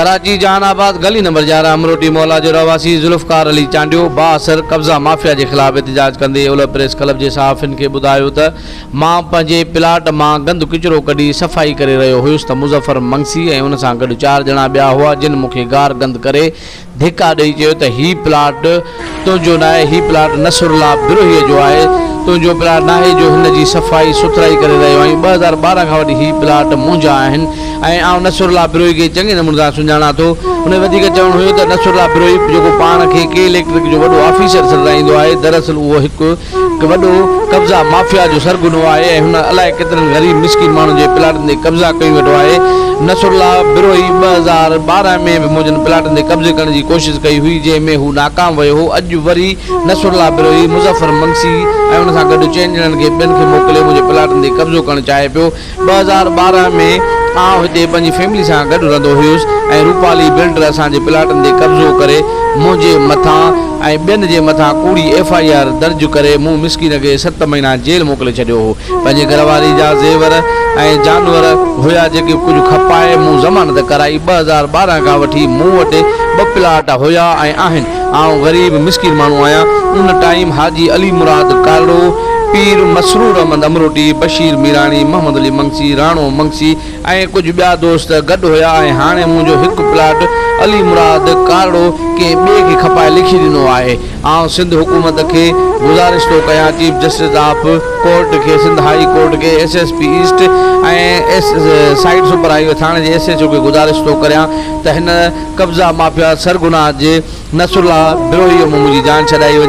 कराची जहानाबाद गली नंबर 11 अमरोटी मौला जो रवासी जुल्फकार अली चांडियो बाअसर कब्ज़ा माफिया के ख़िलाफ़ एहतजाज कंदे ओलह प्रेस क्लब के सहाफ़िन के ॿुधायो त मां पंहिंजे प्लाट मां गंद किचरो कढी सफ़ाई करे रहियो हुयुसि त मुज़फ़र मंगसी ऐं उन सां गॾु 4 ॼणा ॿिया हुआ जिन मूंखे गार गंद करे धिका ॾेई चयो त ही प्लाट तुंहिंजो न आहे, ही प्लाट नसरुल्ला बिरोहीअ जो आहे, तुंहिंजो प्लाट न आहे जो हिन जी सफ़ाई सुथराई करे रहियो आहीं। 2012 खां वठी ही प्लाट मुंहिंजा आहिनि ऐं आउं नसरुल्ला बिरोही खे चङे नमूने सां सुञाणा थो। उन वधीक चवणु हुयो त नसरुल्ला बिरोही जेको पाण खे के इलेक्ट्रिक जो वॾो ऑफिसर सॾाईंदो आहे, दरअसल उहो हिकु वॾो कब्ज़ा माफिया जो सरगुनो आहे ऐं हुन अलाए केतिरनि ग़रीब मिस्किन माण्हुनि जे प्लाटनि ते कब्ज़ा कई वेठो आहे। नसरुल्ला बिरोही 2012 में बि मुंहिंजनि प्लाटनि ते कब्ज़े करण जी कोशिशि कई हुई जंहिंमें हू नाकाम वियो हो। अॼु वरी नसरुल्ला बिरोही मुज़फ़र मंगसी ऐं उन सां गॾु 4 ॼणनि खे ॿियनि खे मोकिले मुंहिंजे प्लाटनि ते कब्ज़ो करणु चाहे पियो। 2012 में आउं हिते पंहिंजी फैमिली सां गॾु रहंदो हुयुसि ऐं रूपाली बिल्डर असांजे प्लाटनि ते कब्ज़ो करे मुंहिंजे मथां ऐं ॿियनि जे मथां कूड़ी FIR दर्ज करे मूं मिस्किन खे 7 महीना जेल मोकिले छॾियो हो। पंहिंजे घरवारी जा ज़ेवर ऐं जानवर हुया जेके कुझु खपाए मूं ज़मानत कराई। 2012 खां वठी मूं वटि 2 प्लाट हुया ऐं आहिनि। आउं ग़रीब मिस्किन माण्हू आहियां। उन टाइम हाजी अली मुराद कारो, पीर मसरूर अहमद अमरोटी, बशीर मीरानी, मोहम्मद अली मंगसी, राणो मंगसी ऐं कुझु ॿिया दोस्त गॾु हुया ऐं हाणे मुंहिंजो हिकु प्लाट अली मुराद कारो कंहिं ॿिए खे खपाए लिखी ॾिनो आहे। आउं सिंध हुकूमत खे गुज़ारिश थो कयां, चीफ जस्टिस ऑफ कोर्ट खे, सिंध हाई कोर्ट खे, SSP ईस्ट ऐं साइड सुपरवाइजर थाणे जे SHO खे गुज़ारिश थो करियां त हिन कब्ज़ा माफिया सरगुना जे नसरुल्ला बिरोहीअ मुंहिंजी जान छॾाई वञे।